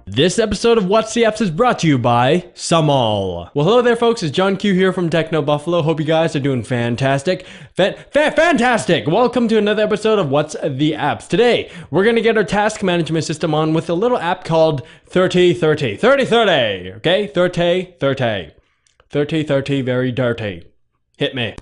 This episode of What's the Apps is brought to you by Sumall. Well, hello there, folks. It's John Q here from Techno Buffalo. Hope you guys are doing fantastic. Fantastic! Welcome to another episode of What's the Apps. Today, we're going to get our task management system on with a little app called 3030. 3030, okay? 3030. 3030, very dirty. Hit me.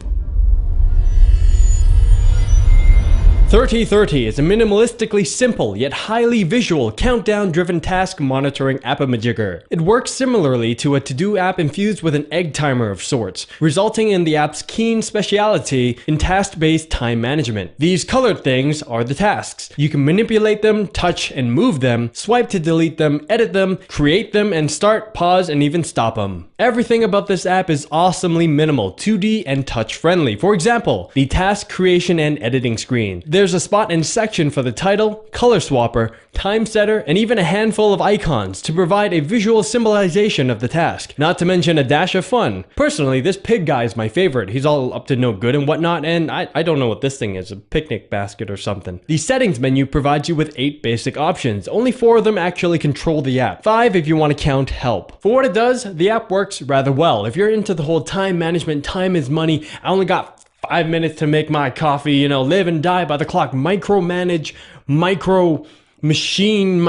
3030 is a minimalistically simple yet highly visual countdown-driven task monitoring appamajigger. It works similarly to a to-do app infused with an egg timer of sorts, resulting in the app's keen speciality in task-based time management. These colored things are the tasks. You can manipulate them, touch and move them, swipe to delete them, edit them, create them, and start, pause, and even stop them. Everything about this app is awesomely minimal, 2D, and touch-friendly. For example, the task creation and editing screen. There's a spot and section for the title, color swapper, time setter, and even a handful of icons to provide a visual symbolization of the task. Not to mention a dash of fun. Personally, this pig guy is my favorite. He's all up to no good and whatnot, and I don't know what this thing is, a picnic basket or something. The settings menu provides you with 8 basic options. Only 4 of them actually control the app. 5 if you want to count help. For what it does, the app works rather well. If you're into the whole time management, time is money, I only got 5 minutes to make my coffee, you know, live and die by the clock, micromanage, micro machine,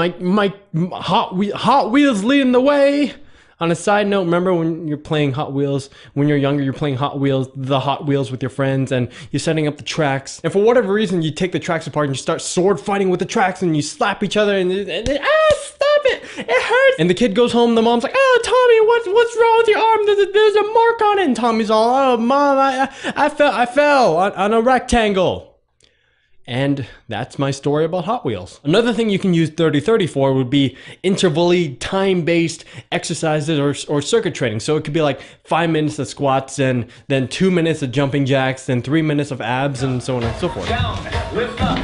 Hot Wheels leading the way. On a side note, remember when you're playing Hot Wheels, when you're younger, you're playing the Hot Wheels with your friends and you're setting up the tracks. And for whatever reason, you take the tracks apart and you start sword fighting with the tracks and you slap each other and stop it, it hurts. And the kid goes home, the mom's like, oh, Tommy, what's wrong with your arm? There's a mark on it. And Tommy's all, oh, Mom, I fell on a rectangle. And that's my story about Hot Wheels. Another thing you can use 3030 for would be interval-y, time-based exercises or circuit training. So it could be like 5 minutes of squats and then 2 minutes of jumping jacks and 3 minutes of abs and so on and so forth. Down, lift up.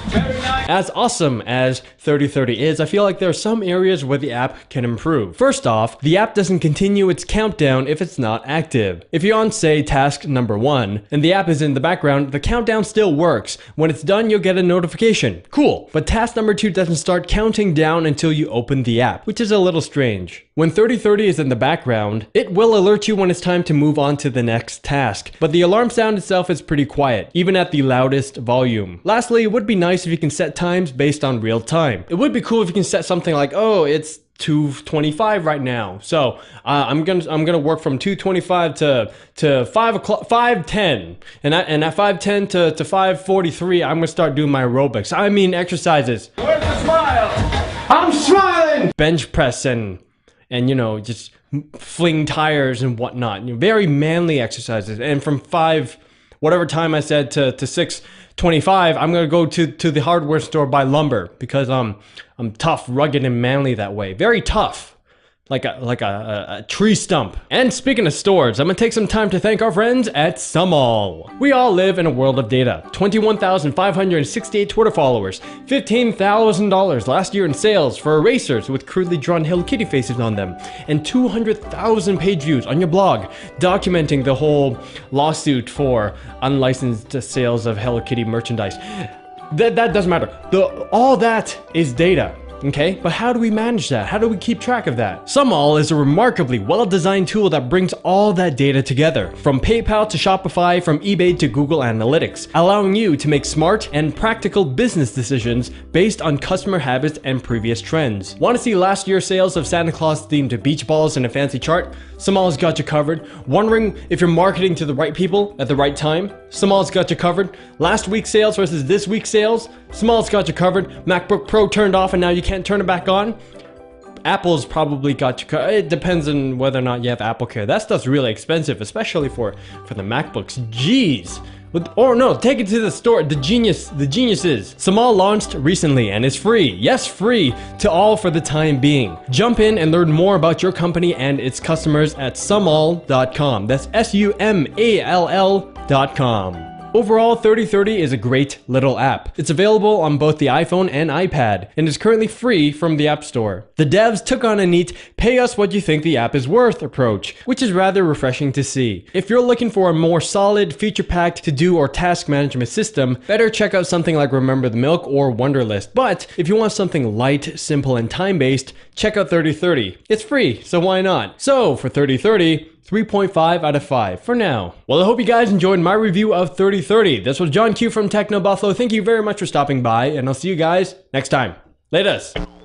Very nice. As awesome as 3030 is, I feel like there are some areas where the app can improve. First off, the app doesn't continue its countdown if it's not active. If you're on, say, task number 1, and the app is in the background, the countdown still works. When it's done, you'll get a notification. Cool. But task number 2 doesn't start counting down until you open the app, which is a little strange. When 3030 is in the background, it will alert you when it's time to move on to the next task, but the alarm sound itself is pretty quiet, even at the loudest volume. Lastly, it would be nice if you can set times based on real time. It would be cool if you can set something like, oh, it's 2:25 right now, so I'm gonna work from 2:25 to 5 o'clock, 5:10, and at 5:10 to 5:43, I'm gonna start doing my aerobics. I mean exercises. Where's the smile? I'm smiling. Bench press and you know, just fling tires and whatnot. You know, very manly exercises. And from 5, whatever time I said, to 6:25, I'm gonna go to the hardware store, buy lumber, because I'm tough, rugged, and manly that way. Very tough. Like a tree stump. And speaking of stores, I'm gonna take some time to thank our friends at Sumall. We all live in a world of data. 21,568 Twitter followers, $15,000 last year in sales for erasers with crudely drawn Hello Kitty faces on them, and 200,000 page views on your blog documenting the whole lawsuit for unlicensed sales of Hello Kitty merchandise. That doesn't matter. All that is data. Okay, but how do we manage that? How do we keep track of that? Sumall is a remarkably well-designed tool that brings all that data together, from PayPal to Shopify, from eBay to Google Analytics, allowing you to make smart and practical business decisions based on customer habits and previous trends. Want to see last year's sales of Santa Claus themed beach balls in a fancy chart? Sumall's got you covered. Wondering if you're marketing to the right people at the right time? Sumall's got you covered. Last week's sales versus this week's sales? Sumall's got you covered. MacBook Pro turned off and now you can't turn it back on? Apple's probably got you covered. It depends on whether or not you have Apple Care. That stuff's really expensive, especially for the MacBooks. Jeez. Or no, take it to the store. The geniuses. Sumall launched recently and is free. Yes, free to all for the time being. Jump in and learn more about your company and its customers at sumall.com. That's SUMALL.com. Overall, 3030 is a great little app. It's available on both the iPhone and iPad, and is currently free from the App Store. The devs took on a neat pay us what you think the app is worth approach, which is rather refreshing to see. If you're looking for a more solid, feature-packed to-do or task management system, better check out something like Remember the Milk or Wunderlist. But if you want something light, simple, and time-based, check out 3030. It's free, so why not? So for 3030, 3.5 out of 5 for now. Well, I hope you guys enjoyed my review of 3030. This was John Q from Techno Buffalo. Thank you very much for stopping by, and I'll see you guys next time. Laters.